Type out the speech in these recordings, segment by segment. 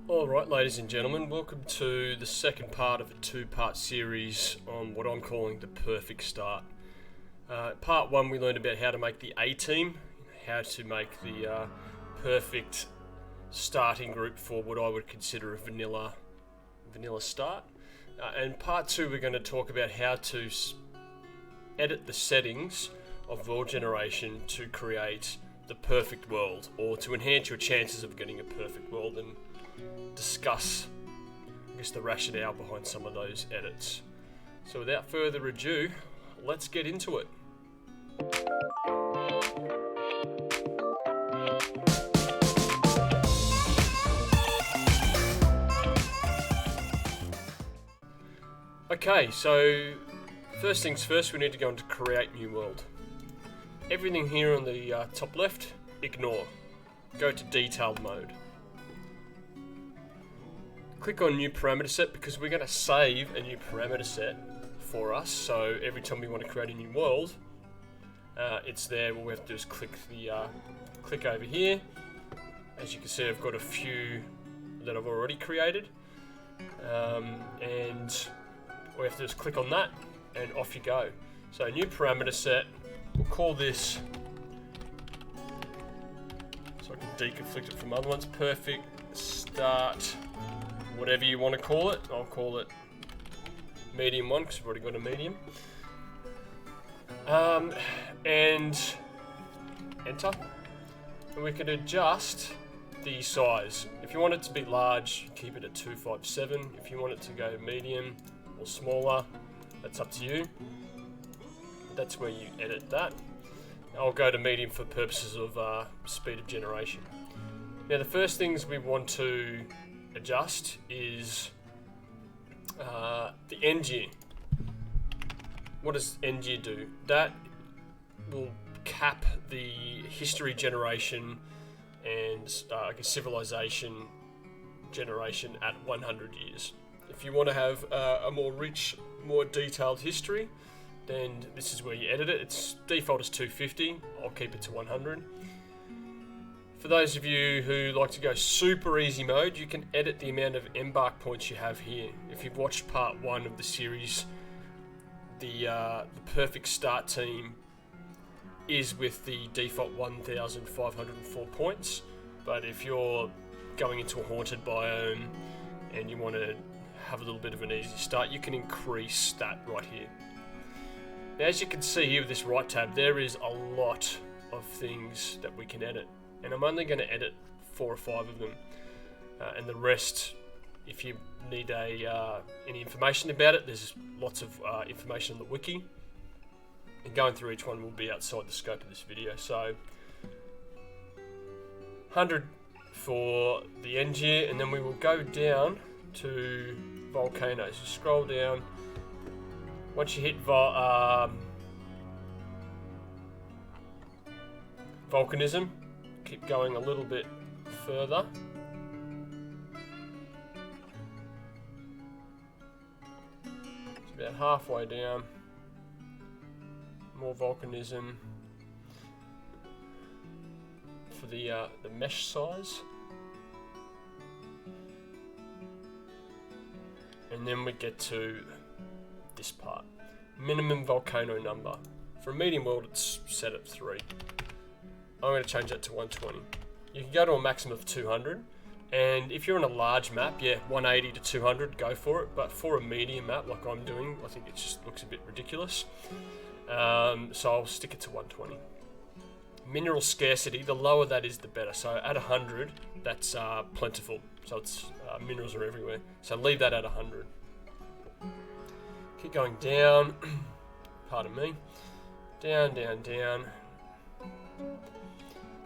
Alright, ladies and gentlemen, welcome to the second part of a two-part series on what I'm calling the perfect start. Part 1 we learned about how to make the A-team, how to make the perfect starting group for what I would consider a vanilla start. And part 2 we're going to talk about how to edit the settings of world generation to create the perfect world, or to enhance your chances of getting a perfect world, and discuss, the rationale behind some of those edits. So without further ado, let's get into it. Okay, so first things first, we need to go into create new world. Everything here on the top left, ignore. Go to detailed mode. Click on new parameter set because we're going to save a new parameter set for us. So every time we want to create a new world, it's there. All we have to do is click over here. As you can see, I've got a few that I've already created, and all we have to do is click on that, and off you go. So new parameter set. We'll call this, so I can deconflict it from other ones. Perfect start. Whatever you want to call it. I'll call it medium 1 because we've already got a medium. And enter. And we can adjust the size. If you want it to be large, keep it at 257. If you want it to go medium or smaller, that's up to you. That's where you edit that. I'll go to medium for purposes of speed of generation. Now the first things we want to adjust is the end year. What does end year do? That will cap the history generation and civilization generation at 100 years. If you want to have a more rich, more detailed history, then this is where you edit it. Its default is 250. I'll keep it to 100. For those of you who like to go super easy mode, you can edit the amount of embark points you have here. If you've watched part 1 of the series, the perfect start team is with the default 1,504 points. But if you're going into a haunted biome and you want to have a little bit of an easy start, you can increase that right here. Now, as you can see here with this right tab, there is a lot of things that we can edit. And I'm only going to edit 4 or 5 of them, and the rest, if you need any information about it, there's lots of information on the wiki, and going through each one will be outside the scope of this video. So 100 for the end year, and then we will go down to volcanoes. So scroll down. Once you hit volcanism, keep going a little bit further. It's about halfway down. More volcanism for the mesh size. And then we get to this part. Minimum volcano number. For a medium world, it's set at 3. I'm going to change that to 120. You can go to a maximum of 200, and if you're on a large map, 180 to 200, go for it. But for a medium map like I'm doing, I think it just looks a bit ridiculous. So I'll stick it to 120. Mineral scarcity, the lower that is, the better. So at 100, that's plentiful. So it's minerals are everywhere. So leave that at 100. Keep going down. Pardon me. Down, down, down.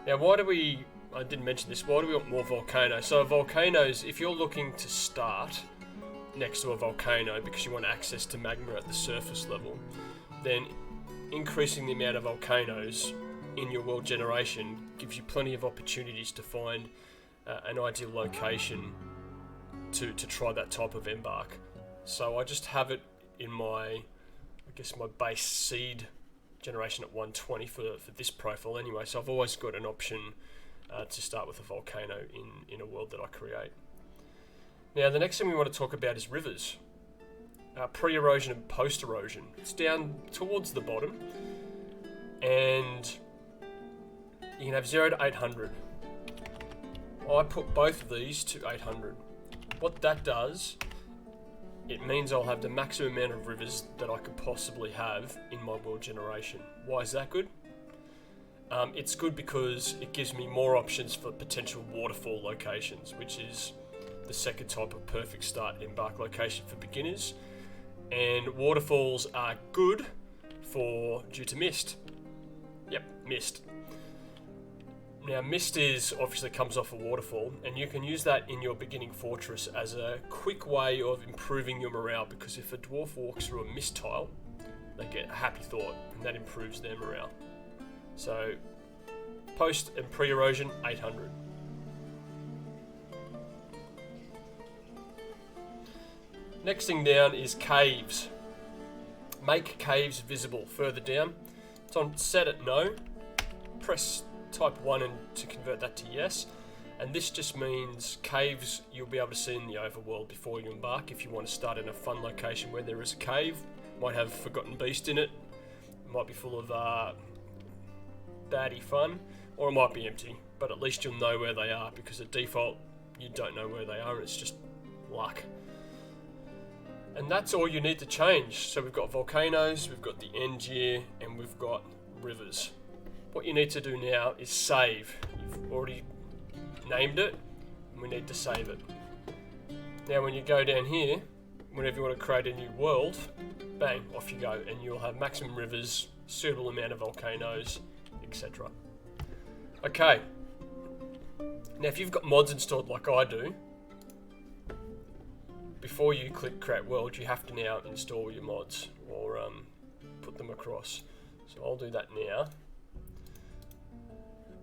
Now, I didn't mention this, why do we want more volcanoes? So volcanoes, if you're looking to start next to a volcano because you want access to magma at the surface level, then increasing the amount of volcanoes in your world generation gives you plenty of opportunities to find an ideal location to try that type of embark. So I just have it in my base seed generation at 120 for this profile anyway, so I've always got an option to start with a volcano in a world that I create. Now, the next thing we want to talk about is rivers. Pre-erosion and post-erosion. It's down towards the bottom, and you can have 0 to 800. I put both of these to 800. What that does, it means I'll have the maximum amount of rivers that I could possibly have in my world generation. Why is that good? It's good because it gives me more options for potential waterfall locations, which is the second type of perfect start embark location for beginners. And waterfalls are good due to mist. Yep, mist. Now, mist obviously comes off a waterfall, and you can use that in your beginning fortress as a quick way of improving your morale, because if a dwarf walks through a mist tile, they get a happy thought, and that improves their morale. So, post and pre-erosion, 800. Next thing down is caves. Make caves visible. Further down, it's on set at no. Press type 1 and to convert that to yes. And this just means caves you'll be able to see in the overworld before you embark. If you want to start in a fun location where there is a cave, might have Forgotten Beast in it, might be full of baddie fun, or it might be empty. But at least you'll know where they are, because at default you don't know where they are. It's just luck. And that's all you need to change. So we've got volcanoes, we've got the end year, and we've got rivers. What you need to do now is save. You've already named it, and we need to save it. Now when you go down here, whenever you want to create a new world, bang, off you go, and you'll have maximum rivers, suitable amount of volcanoes, etc. Okay. Now if you've got mods installed like I do, before you click create world, you have to now install your mods, or put them across. So I'll do that now.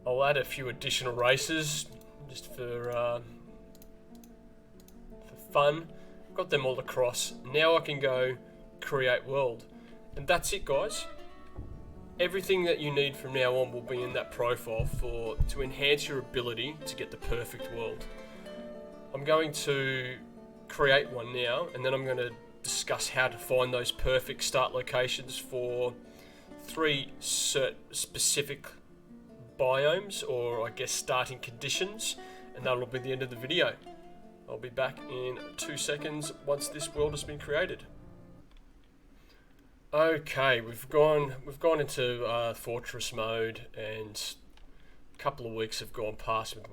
I'll add a few additional races just for fun. Got them all across. Now I can go create world, and that's it, guys. Everything that you need from now on will be in that profile to enhance your ability to get the perfect world. I'm going to create one now, and then I'm going to discuss how to find those perfect start locations for 3 specific biomes, or I guess starting conditions, and that'll be the end of the video. I'll be back in 2 seconds once this world has been created. Okay, we've gone into fortress mode, and a couple of weeks have gone past with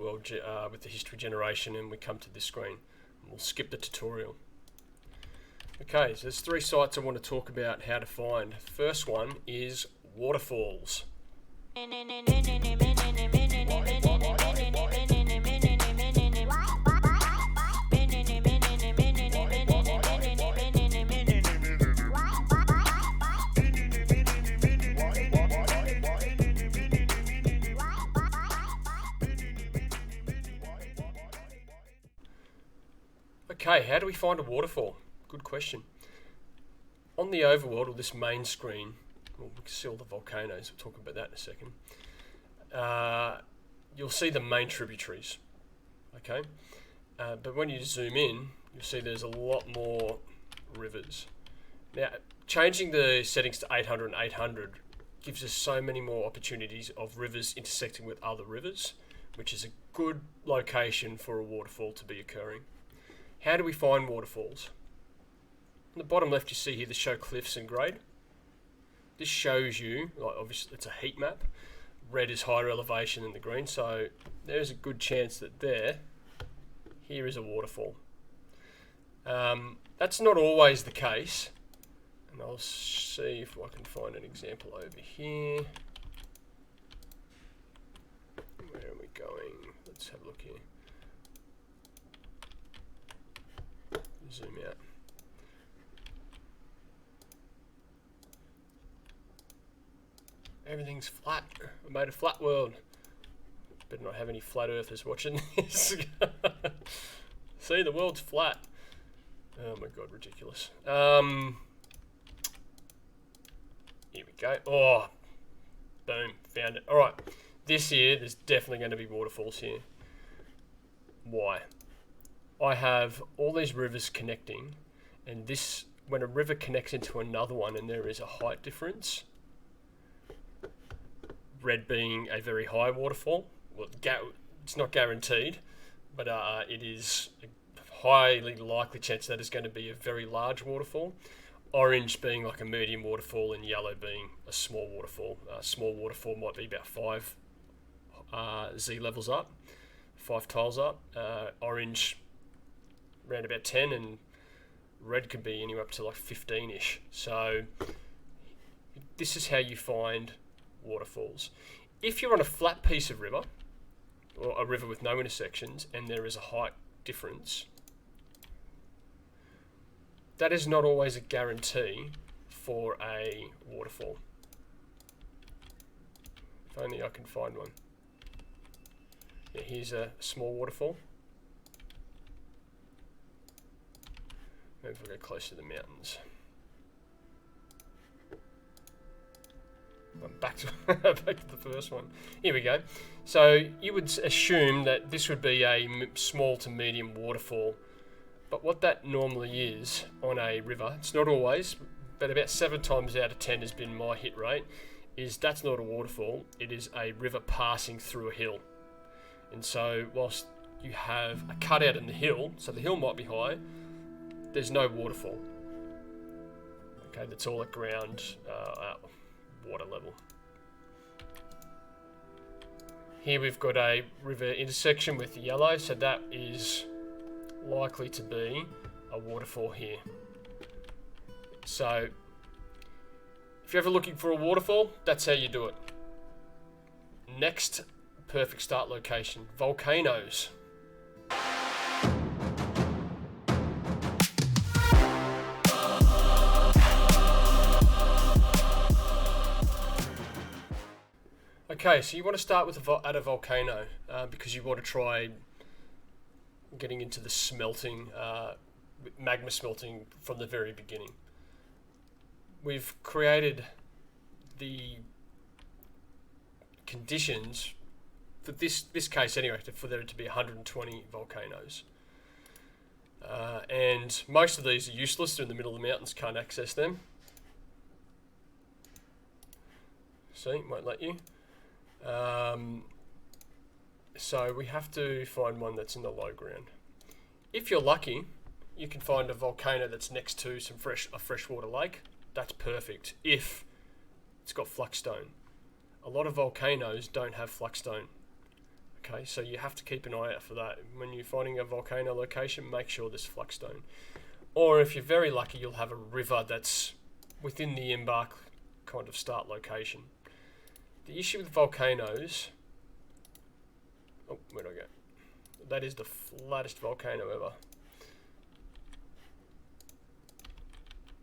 with the history generation, and we come to this screen. We'll skip the tutorial. Okay, so there's 3 sites I want to talk about how to find. First one is waterfalls. Okay, how do we find a waterfall? Good question. On the overworld, or this main screen, we can see all the volcanoes, we'll talk about that in a second. You'll see the main tributaries, okay? But when you zoom in, you'll see there's a lot more rivers. Now, changing the settings to 800 and 800 gives us so many more opportunities of rivers intersecting with other rivers, which is a good location for a waterfall to be occurring. How do we find waterfalls? On the bottom left you see here the show cliffs and grade. This shows you, like obviously it's a heat map. Red is higher elevation than the green, so there's a good chance that here is a waterfall. That's not always the case, and I'll see if I can find an example over here. Where are we going? Let's have a look here. Zoom out. Everything's flat. I made a flat world. Better not have any flat earthers watching this. See, the world's flat. Oh my god, ridiculous. Here we go. Oh, boom, found it. Alright, this year, there's definitely going to be waterfalls here. Why? I have all these rivers connecting, and this, when a river connects into another one and there is a height difference, red being a very high waterfall, well, it's not guaranteed, but it is a highly likely chance that is going to be a very large waterfall. Orange being like a medium waterfall, and yellow being a small waterfall. Small waterfall might be about 5 Z levels up, 5 tiles up. Orange around about 10, and red could be anywhere up to like 15-ish. So this is how you find waterfalls. If you're on a flat piece of river, or a river with no intersections, and there is a height difference, that is not always a guarantee for a waterfall. If only I can find one. Yeah, here's a small waterfall. Maybe if we go close to the mountains. Back to the first one. Here we go. So you would assume that this would be a small to medium waterfall, but what that normally is on a river, it's not always, but about 7 times out of 10 has been my hit rate, is that's not a waterfall, it is a river passing through a hill. And so whilst you have a cutout in the hill, so the hill might be high, there's no waterfall. Okay, that's all at ground water level. Here we've got a river intersection with yellow, so that is likely to be a waterfall here. So if you're ever looking for a waterfall, that's how you do it. Next perfect start location, volcanoes. Okay, so you want to start with at a volcano because you want to try getting into the smelting, magma smelting from the very beginning. We've created the conditions for this case anyway, for there to be 120 volcanoes. And most of these are useless. They're in the middle of the mountains, can't access them. See, won't let you. So we have to find one that's in the low ground. If you're lucky, you can find a volcano that's next to a freshwater lake. That's perfect if it's got flux-stone. A lot of volcanoes don't have flux-stone. Okay, so you have to keep an eye out for that. When you're finding a volcano location, make sure there's flux-stone. Or if you're very lucky, you'll have a river that's within the embark kind of start location. The issue with volcanoes... Oh, where'd I go? That is the flattest volcano ever.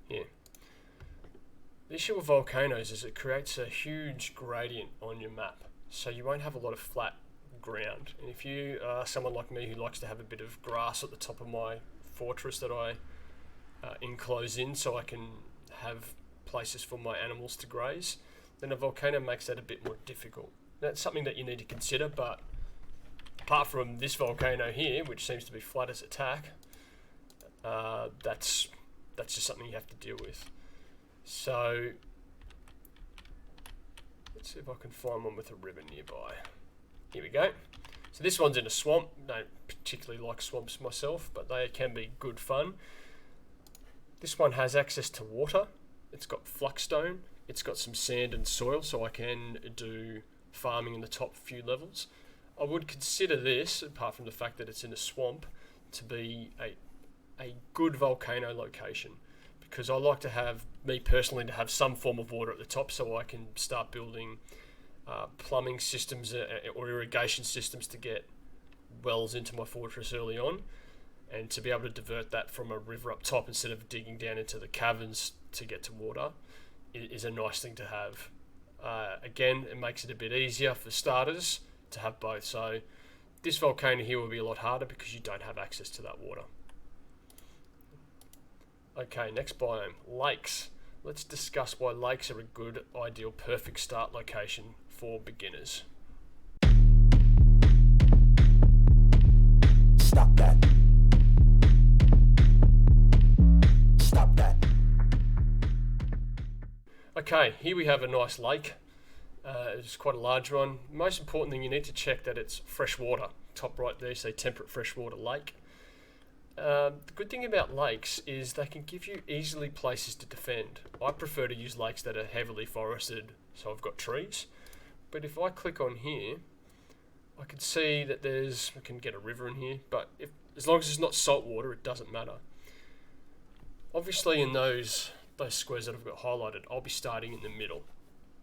Here. The issue with volcanoes is it creates a huge gradient on your map, so you won't have a lot of flat ground. And if you are someone like me who likes to have a bit of grass at the top of my fortress that I enclose in so I can have places for my animals to graze, then a volcano makes that a bit more difficult. That's something that you need to consider, but apart from this volcano here, which seems to be flat as a tack, that's just something you have to deal with. So let's see if I can find one with a river nearby. Here we go. So this one's in a swamp. Don't particularly like swamps myself, but they can be good fun. This one has access to water. It's got flux-stone. It's got some sand and soil, so I can do farming in the top few levels. I would consider this, apart from the fact that it's in a swamp, to be a good volcano location, because I like to have, me personally, to have some form of water at the top so I can start building plumbing systems or irrigation systems to get wells into my fortress early on, and to be able to divert that from a river up top instead of digging down into the caverns to get to water is a nice thing to have. Again, it makes it a bit easier for starters to have both. So this volcano here will be a lot harder because you don't have access to that water. Okay, next biome, lakes. Let's discuss why lakes are a good, ideal, perfect start location for beginners. Stop that. Okay, here we have a nice lake. It's quite a large one. Most important thing, you need to check that it's fresh water. Top right there, say temperate freshwater lake. The good thing about lakes is they can give you easily places to defend. I prefer to use lakes that are heavily forested, so I've got trees. But if I click on here, I can see that we can get a river in here, but as long as it's not salt water, it doesn't matter. Obviously in those squares that I've got highlighted, I'll be starting in the middle,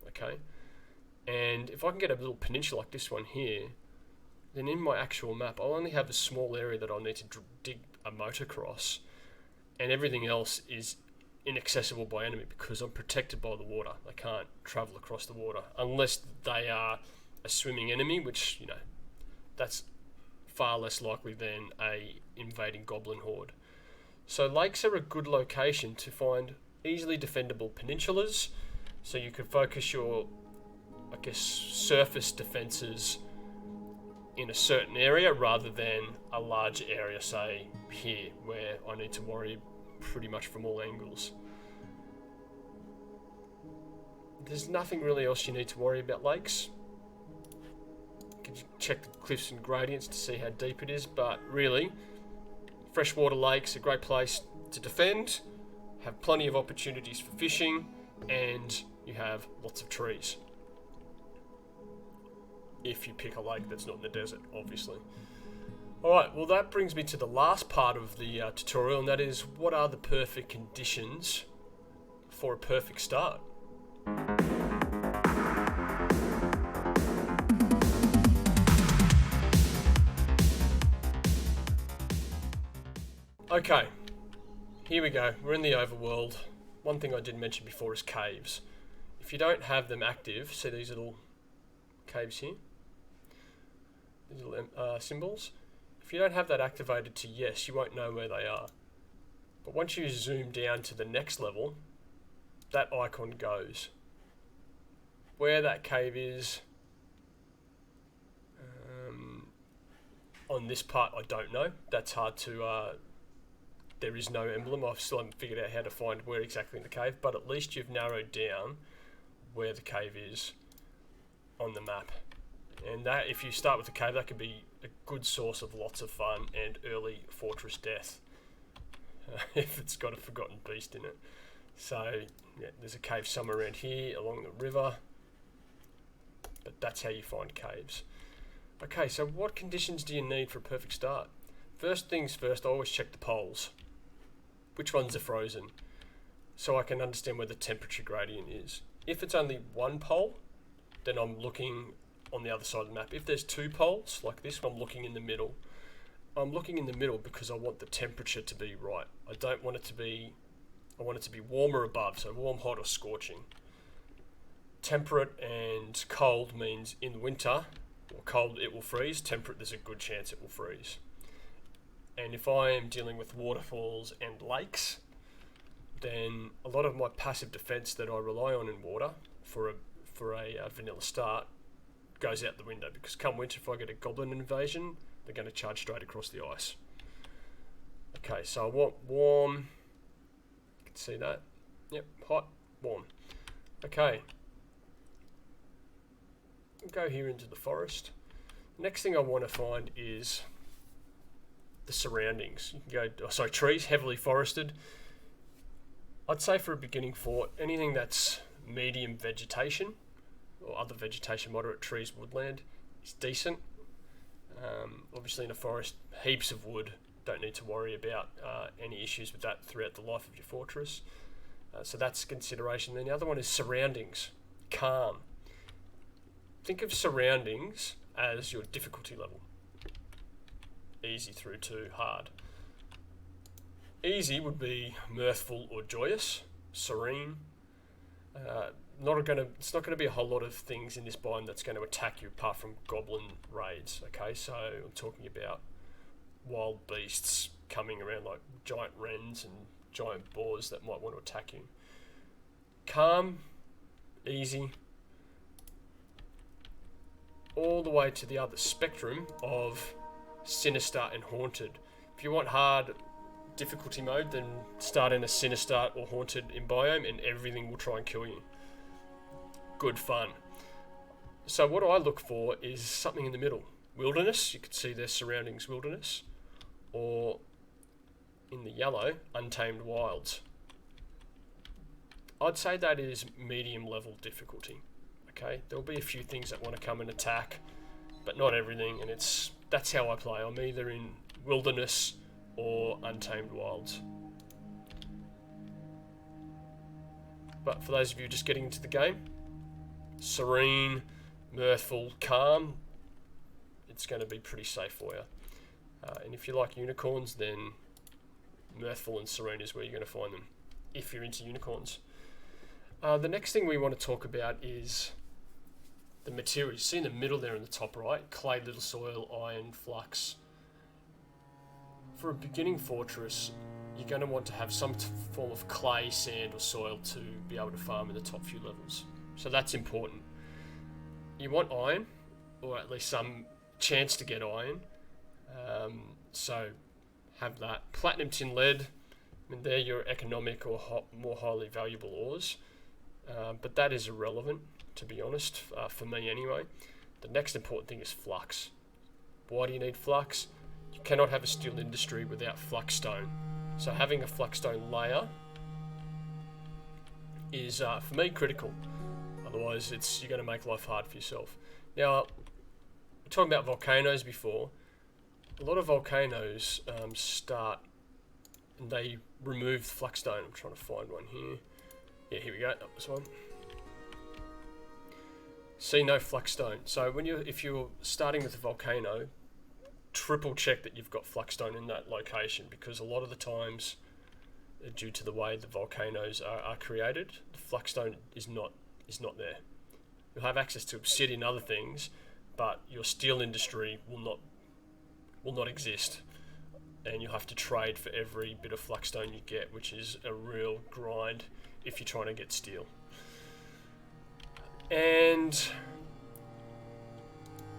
okay? And if I can get a little peninsula like this one here, then in my actual map, I'll only have a small area that I'll need to dig a moat across, and everything else is inaccessible by enemy because I'm protected by the water. They can't travel across the water unless they are a swimming enemy, which, that's far less likely than a invading goblin horde. So lakes are a good location to find easily defendable peninsulas, so you can focus your, surface defences in a certain area rather than a large area, say here, where I need to worry pretty much from all angles. There's nothing really else you need to worry about lakes. You can check the cliffs and gradients to see how deep it is, but really, freshwater lakes are a great place to defend, have plenty of opportunities for fishing, and you have lots of trees. If you pick a lake that's not in the desert, obviously. Alright, well that brings me to the last part of the tutorial, and that is, what are the perfect conditions for a perfect start? Okay, here we go. We're in the overworld. One thing I did mention before is caves. If you don't have them active, see these little caves here? These little symbols? If you don't have that activated to yes, you won't know where they are. But once you zoom down to the next level, that icon goes. Where that cave is, on this part I don't know. That's hard to... there is no emblem. I still haven't figured out how to find where exactly in the cave, but at least you've narrowed down where the cave is on the map. And that, if you start with the cave, that could be a good source of lots of fun and early fortress death. If it's got a forgotten beast in it. So, yeah, there's a cave somewhere around here along the river. But that's how you find caves. Okay, so what conditions do you need for a perfect start? First things first, I always check the poles. Which ones are frozen? So I can understand where the temperature gradient is. If it's only one pole, then I'm looking on the other side of the map. If there's two poles, like this one, I'm looking in the middle. I'm looking in the middle because I want the temperature to be right. I don't want it to be... I want it to be warm or above, so warm, hot, or scorching. Temperate and cold means in winter, or cold it will freeze. Temperate, there's a good chance it will freeze. And if I am dealing with waterfalls and lakes, then a lot of my passive defense that I rely on in water for a vanilla start goes out the window, because come winter, if I get a goblin invasion, they're going to charge straight across the ice. Okay, so I want warm. You can see that. Yep, hot, warm. Okay. We'll go here into the forest. Next thing I want to find is the surroundings. You can go, trees, heavily forested. I'd say for a beginning fort, anything that's medium vegetation, or other vegetation, moderate trees, woodland, is decent. Obviously in a forest, heaps of wood, don't need to worry about any issues with that throughout the life of your fortress. So that's consideration. Then the other one is surroundings, calm. Think of surroundings as your difficulty level. Easy through to hard. Easy would be mirthful or joyous, serene. It's not going to be a whole lot of things in this biome that's going to attack you apart from goblin raids. Okay, so I'm talking about wild beasts coming around like giant wrens and giant boars that might want to attack you. Calm, easy, all the way to the other spectrum of sinister and haunted. If you want hard difficulty mode, then start in a sinister or haunted biome and everything will try and kill you. good fun. So what I look for is something in the middle. Wilderness, you can see their surroundings wilderness, or in the yellow, untamed wilds. I'd say that is medium level difficulty. Okay, there'll be a few things that want to come and attack, but not everything, and that's how I play. I'm either in wilderness or untamed wilds. But for those of you just getting into the game, serene, mirthful, calm, it's going to be pretty safe for you. And if you like unicorns, then mirthful and serene is where you're going to find them, if you're into unicorns. The next thing we want to talk about is the materials. See in the middle there in the top right, clay, little soil, iron, flux. For a beginning fortress, you're going to want to have some form of clay, sand or soil to be able to farm in the top few levels. So that's important. You want iron, or at least some chance to get iron. So have that. Platinum, tin, lead, I mean, they're your economic or more highly valuable ores. But that is irrelevant, to be honest, for me anyway. The next important thing is flux. Why do you need flux? You cannot have a steel industry without flux stone. So having a flux stone layer is, for me, critical. Otherwise, you're going to make life hard for yourself. Now, we're talking about volcanoes before. A lot of volcanoes start and they remove flux stone. I'm trying to find one here. Yeah, here we go. That was one. See, no flux stone. So if you're starting with a volcano, triple check that you've got flux stone in that location, because a lot of the times, due to the way the volcanoes are created, the flux stone is not there. You'll have access to obsidian and other things, but your steel industry will not exist, and you'll have to trade for every bit of flux stone you get, which is a real grind if you're trying to get steel. And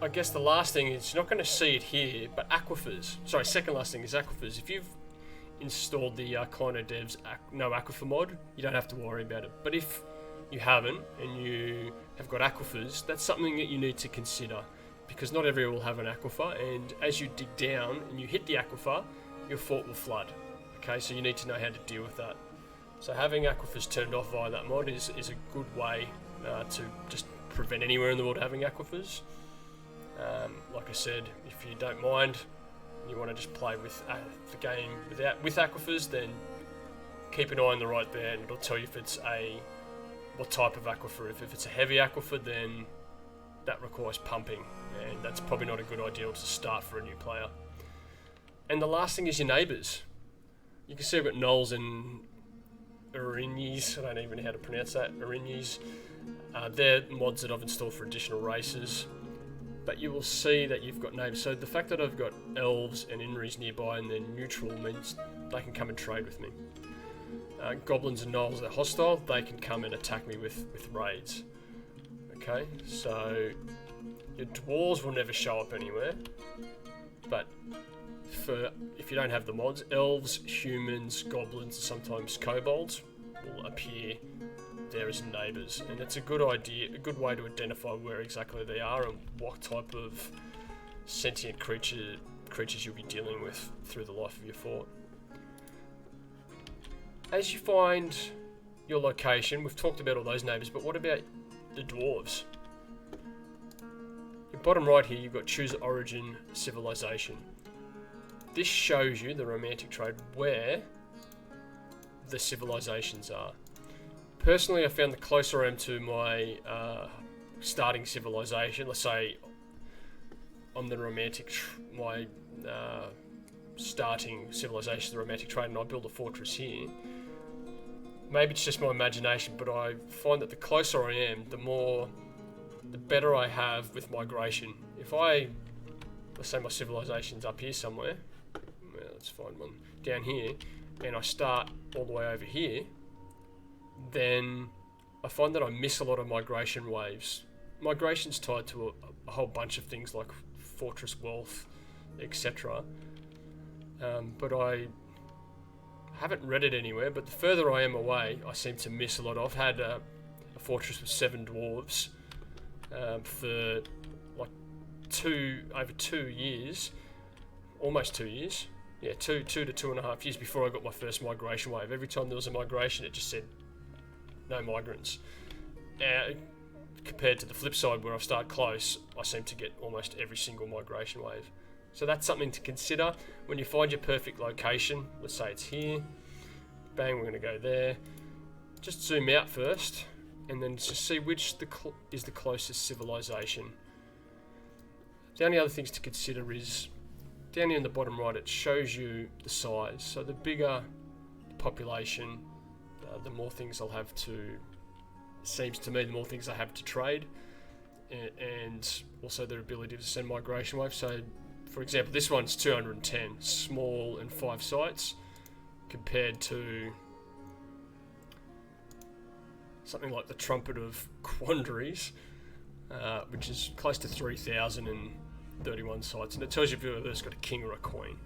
I guess the last thing is, you're not going to see it here, but aquifers. Sorry, second last thing is aquifers. If you've installed the Clino Devs No Aquifer mod, you don't have to worry about it. But if you haven't and you have got aquifers, that's something that you need to consider, because not everyone will have an aquifer, and as you dig down and you hit the aquifer, your fort will flood. Okay, so you need to know how to deal with that. So having aquifers turned off via that mod is a good way to just prevent anywhere in the world having aquifers. Like I said, if you don't mind, you want to just play with the game with aquifers, then keep an eye on the right there, and it'll tell you if it's what type of aquifer. If it's a heavy aquifer, then that requires pumping, and that's probably not a good idea to start for a new player. And the last thing is your neighbours. You can see I've got knolls and Arinyes. I don't even know how to pronounce that. Arinyes. They're mods that I've installed for additional races. But you will see that you've got neighbours. So the fact that I've got elves and Inris nearby and they're neutral means they can come and trade with me. Goblins and gnolls, they're hostile. They can come and attack me with raids. Okay, so your dwarves will never show up anywhere. But if you don't have the mods, elves, humans, goblins, and sometimes kobolds will appear there as neighbours, and it's a good idea, a good way to identify where exactly they are and what type of sentient creatures you'll be dealing with through the life of your fort. As you find your location, we've talked about all those neighbours, but what about the dwarves? Your bottom right here, you've got choose origin civilization. This shows you the romantic trade where the civilizations are. Personally, I found the closer I am to my starting civilization, let's say I'm the romantic, my starting civilization, the romantic trade, and I build a fortress here. Maybe it's just my imagination, but I find that the closer I am, the better I have with migration. If let's say my civilization's up here somewhere, well, let's find one down here, and I start all the way over here, then I find that I miss a lot of migration waves. Migration's tied to a whole bunch of things like fortress wealth, etc. But I haven't read it anywhere, but the further I am away, I seem to miss a lot. I've a fortress with 7 dwarves for like over 2 years, almost 2 years. Yeah, 2 to 2.5 years before I got my first migration wave. Every time there was a migration, it just said no migrants. Compared to the flip side, where I've started close, I seem to get almost every single migration wave. So that's something to consider when you find your perfect location. Let's say it's here. Bang, we're going to go there. Just zoom out first, and then just see which is the closest civilization. The only other things to consider is down here in the bottom right, it shows you the size. So the bigger the population, the more things I'll have to. Seems to me the more things I have to trade, and also their ability to send migration waves. So, for example, this one's 210, small and 5 sites, compared to something like the Trumpet of Quandaries, which is close to 3,031 sites, and it tells you if it's got a king or a queen.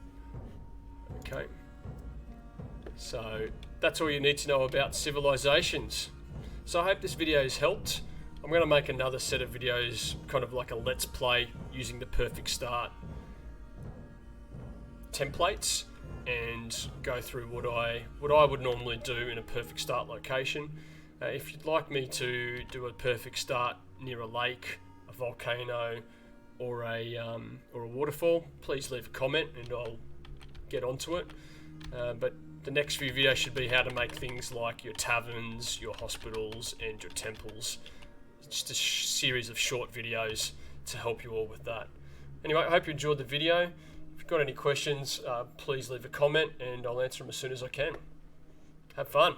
Okay, so that's all you need to know about civilizations. So I hope this video has helped. I'm going to make another set of videos, kind of like a let's play, using the perfect start templates, and go through what I would normally do in a perfect start location. If you'd like me to do a perfect start near a lake, a volcano, or a waterfall, please leave a comment and I'll get onto it. But the next few videos should be how to make things like your taverns, your hospitals, and your temples. Just a series of short videos to help you all with that. Anyway, I hope you enjoyed the video. If you've got any questions, please leave a comment and I'll answer them as soon as I can. Have fun.